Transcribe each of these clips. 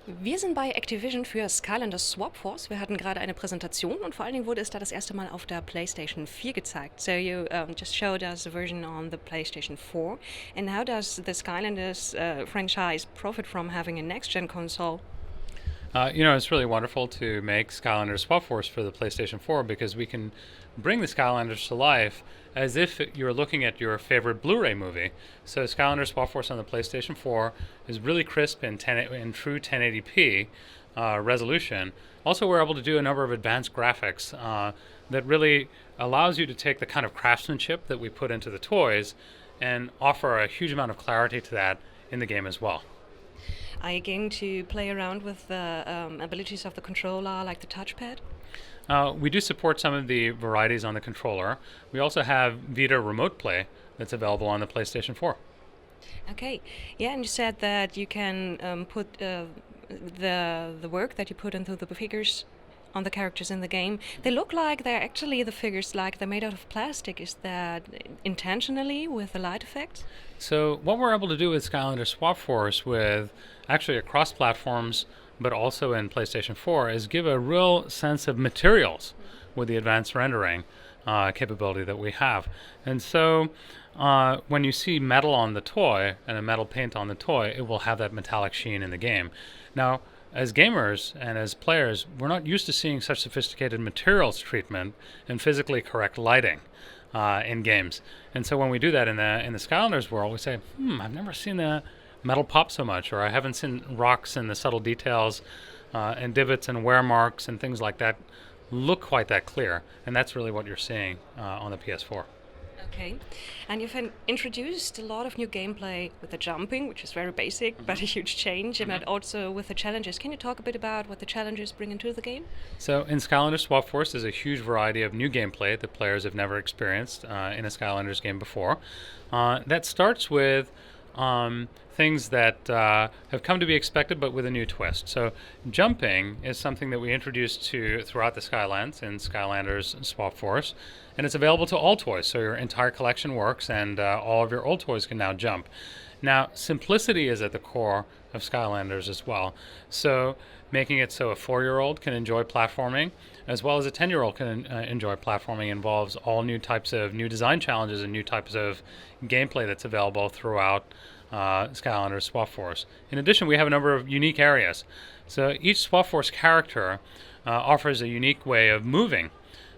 Wir sind bei Activision für Skylanders Swap Force. Wir hatten gerade eine Präsentation und vor allen Dingen wurde es da das erste Mal auf der PlayStation 4 gezeigt. So you just showed us the version on the PlayStation 4. And how does the Skylanders franchise profit from having a next-gen console? It's really wonderful to make Skylanders Swap Force for the PlayStation 4 because we can bring the Skylanders to life as if you're looking at your favorite Blu-ray movie. So Skylanders Swap Force on the PlayStation 4 is really crisp in true 1080p resolution. Also, we're able to do a number of advanced graphics that really allows you to take the kind of craftsmanship that we put into the toys and offer a huge amount of clarity to that in the game as well. Are you going to play around with the abilities of the controller, like the touchpad? We do support some of the varieties on the controller. We also have Vita Remote Play that's available on the PlayStation 4. Okay, yeah, and you said that you can put the work that you put into the figures on the characters in the game. They look like they're actually the figures, like they're made out of plastic. Is that intentionally with the light effects? So what we're able to do with Skylanders Swap Force with actually across platforms but also in PlayStation 4 is give a real sense of materials with the advanced rendering capability that we have. And so when you see metal on the toy and a metal paint on the toy, it will have that metallic sheen in the game. Now, as gamers and as players, we're not used to seeing such sophisticated materials treatment and physically correct lighting in games. And so when we do that in the Skylanders world, we say, I've never seen the metal pop so much, or I haven't seen rocks and the subtle details and divots and wear marks and things like that look quite that clear. And that's really what you're seeing on the PS4. Okay, and you've introduced a lot of new gameplay with the jumping, which is very basic, but a huge change, and also with the challenges. Can you talk a bit about what the challenges bring into the game? So in Skylanders Swap Force, there's a huge variety of new gameplay that players have never experienced in a Skylanders game before. That starts with things that have come to be expected but with a new twist. So jumping is something that we introduced throughout the Skylands in Skylanders Swap Force, and it's available to all toys, so your entire collection works and all of your old toys can now jump. Now, simplicity is at the core of Skylanders as well, so making it so a 4-year-old can enjoy platforming as well as a 10-year-old can enjoy platforming involves all new types of new design challenges and new types of gameplay that's available throughout Skylanders Swap Force. In addition, we have a number of unique areas. So each Swap Force character offers a unique way of moving,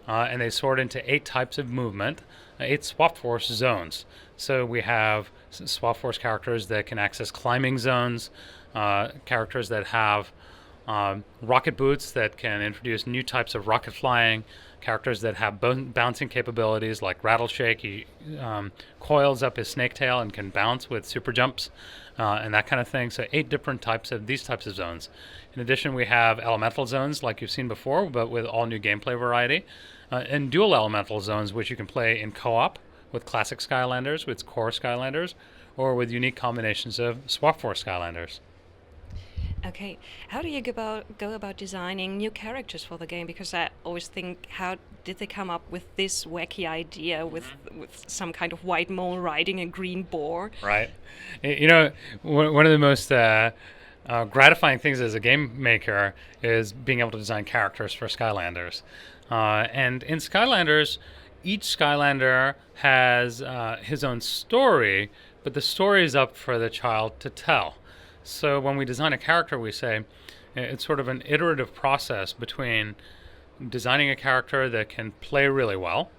and they sort into 8 types of movement, 8 Swap Force zones. So we have Swap Force characters that can access climbing zones, characters that have rocket boots that can introduce new types of rocket flying, characters that have bouncing capabilities like Rattleshake. He coils up his snake tail and can bounce with super jumps and that kind of thing. So 8 different types of these types of zones. In addition, we have elemental zones like you've seen before, but with all new gameplay variety, and dual elemental zones, which you can play in co-op with classic Skylanders, with core Skylanders, or with unique combinations of Swap Force Skylanders. Okay, how do you go about designing new characters for the game? Because I always think, how did they come up with this wacky idea with some kind of white mole riding a green boar? Right. One of the most gratifying things as a game maker is being able to design characters for Skylanders. And in Skylanders, each Skylander has his own story, but the story is up for the child to tell. So when we design a character, we say it's sort of an iterative process between designing a character that can play really well,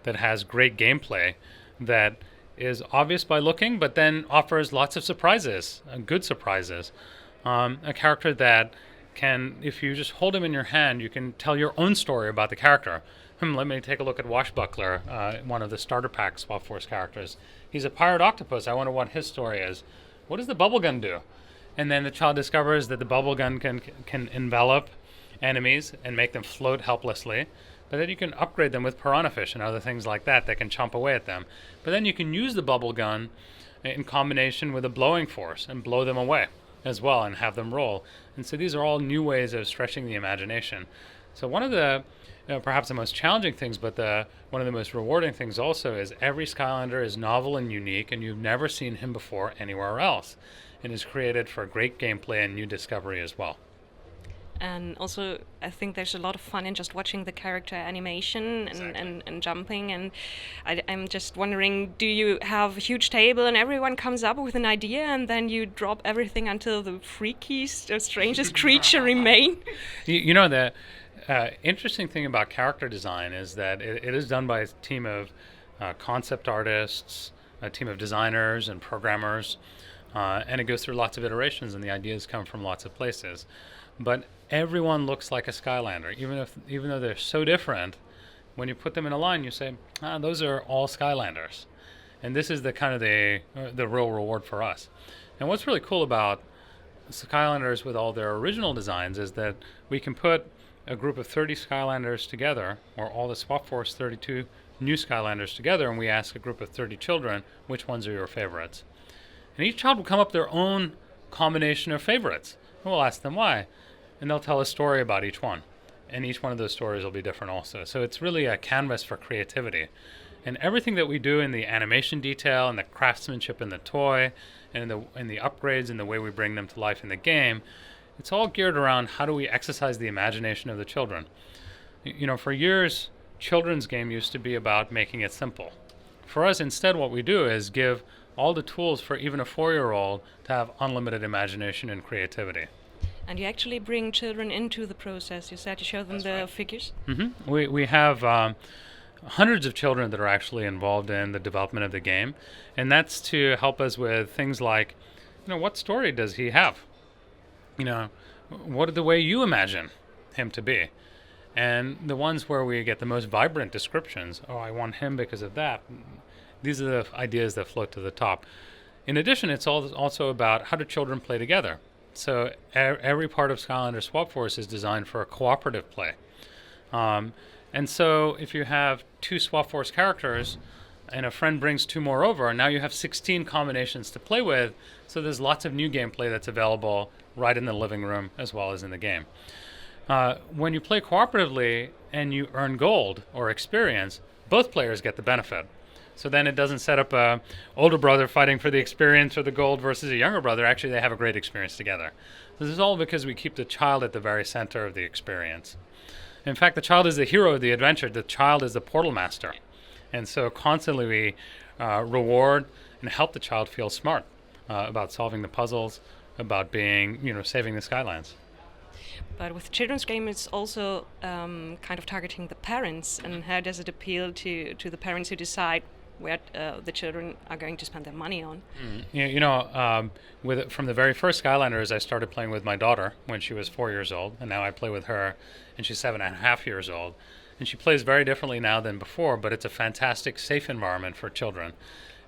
that has great gameplay, that is obvious by looking, but then offers lots of surprises, good surprises. A character that can, if you just hold him in your hand, you can tell your own story about the character. Let me take a look at Washbuckler, one of the starter pack Swap Force characters. He's a pirate octopus. I wonder what his story is. What does the bubble gun do? And then the child discovers that the bubble gun can envelop enemies and make them float helplessly. But then you can upgrade them with piranha fish and other things like that that can chomp away at them. But then you can use the bubble gun in combination with a blowing force and blow them away as well and have them roll. And so these are all new ways of stretching the imagination. So one of the perhaps the most challenging things, but one of the most rewarding things also is every Skylander is novel and unique, and you've never seen him before anywhere else. and is created for great gameplay and new discovery as well. And also, I think there's a lot of fun in just watching the character animation and jumping. And I'm just wondering, do you have a huge table and everyone comes up with an idea and then you drop everything until the freakiest or strangest creature remain? The interesting thing about character design is that it is done by a team of concept artists, a team of designers and programmers, and it goes through lots of iterations, and the ideas come from lots of places. But everyone looks like a Skylander, even though they're so different. When you put them in a line, you say, those are all Skylanders, and this is the kind of the real reward for us. And what's really cool about Skylanders with all their original designs is that we can put a group of 30 Skylanders together, or all the Swap Force 32 new Skylanders together, and we ask a group of 30 children, which ones are your favorites? And each child will come up with their own combination of favorites. And we'll ask them why. And they'll tell a story about each one. And each one of those stories will be different also. So it's really a canvas for creativity. And everything that we do in the animation detail and the craftsmanship in the toy and in the upgrades and the way we bring them to life in the game, it's all geared around how do we exercise the imagination of the children. For years, children's game used to be about making it simple. For us, instead, what we do is give all the tools for even a 4-year-old to have unlimited imagination and creativity. And you actually bring children into the process. You said you show them the figures? Mm-hmm. We have hundreds of children that are actually involved in the development of the game. And that's to help us with things like, what story does he have? What are the way you imagine him to be? And the ones where we get the most vibrant descriptions, I want him because of that. These are the ideas that float to the top. In addition, it's also about how do children play together. So every part of Skylanders Swap Force is designed for a cooperative play. And so if you have 2 Swap Force characters and a friend brings 2 more over, now you have 16 combinations to play with. So there's lots of new gameplay that's available right in the living room as well as in the game. When you play cooperatively and you earn gold or experience, both players get the benefit. So then it doesn't set up a older brother fighting for the experience or the gold versus a younger brother. Actually, they have a great experience together. This is all because we keep the child at the very center of the experience. In fact, the child is the hero of the adventure. The child is the portal master. And so constantly we reward and help the child feel smart about solving the puzzles, about being, saving the Skylands. But with children's game, it's also kind of targeting the parents. And how does it appeal to the parents who decide where the children are going to spend their money on? From the very first Skylanders, I started playing with my daughter when she was 4 years old, and now I play with her, and she's 7.5 years old. And she plays very differently now than before, but it's a fantastic, safe environment for children.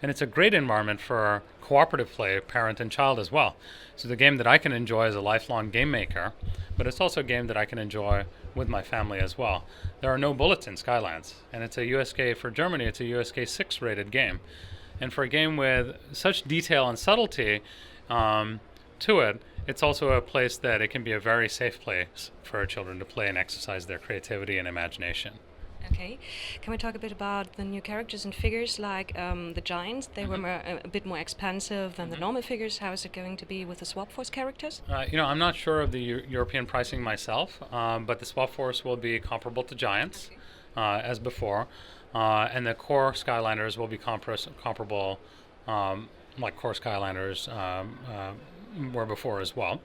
And it's a great environment for cooperative play, parent and child as well. So the game that I can enjoy as a lifelong game maker, but it's also a game that I can enjoy with my family as well. There are no bullets in Skylands, and it's a USK, for Germany, it's a USK 6 rated game. And for a game with such detail and subtlety to it, it's also a place that it can be a very safe place for children to play and exercise their creativity and imagination. Okay. Can we talk a bit about the new characters and figures, like the giants? They were a bit more expensive than the normal figures. How is it going to be with the Swap Force characters? I'm not sure of the European pricing myself, but the Swap Force will be comparable to giants as before, and the core Skylanders will be comparable like core Skylanders were before as well.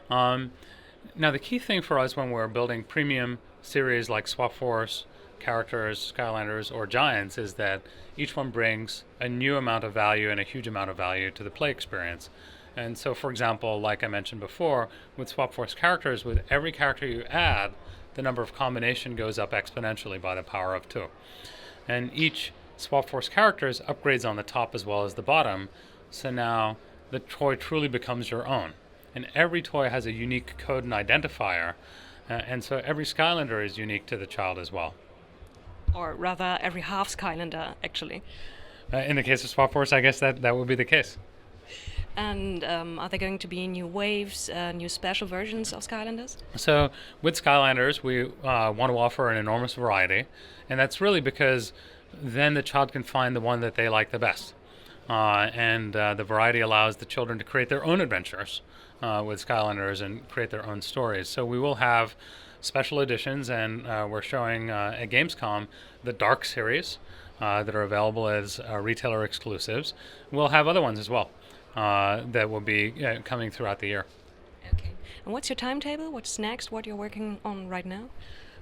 Now, the key thing for us when we're building premium series like Swap Force, characters, Skylanders, or Giants is that each one brings a new amount of value and a huge amount of value to the play experience. And so, for example, like I mentioned before, with Swap Force characters, with every character you add, the number of combination goes up exponentially by the power of 2. And each Swap Force characters upgrades on the top as well as the bottom, so now the toy truly becomes your own. And every toy has a unique code and identifier, and so every Skylander is unique to the child as well. Or rather, every half Skylander, actually. In the case of Swap Force, I guess that would be the case. And are there going to be new waves, new special versions of Skylanders? So with Skylanders, we want to offer an enormous variety, and that's really because then the child can find the one that they like the best. and the variety allows the children to create their own adventures with Skylanders and create their own stories. So we will have special editions, and we're showing at Gamescom the Dark series that are available as retailer exclusives. We'll have other ones as well that will be coming throughout the year. Okay. And what's your timetable? What's next? What you're working on right now?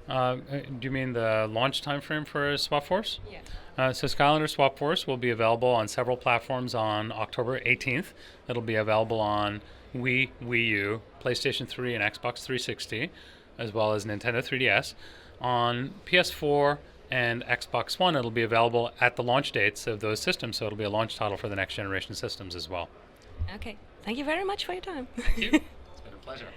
Do you mean the launch time frame for Swap Force? Yes. So Skylanders Swap Force will be available on several platforms on October 18th. It'll be available on Wii, Wii U, PlayStation 3, and Xbox 360, as well as Nintendo 3DS. On PS4 and Xbox One, it'll be available at the launch dates of those systems, so it'll be a launch title for the next generation systems as well. Okay. Thank you very much for your time. Thank you. It's been a pleasure.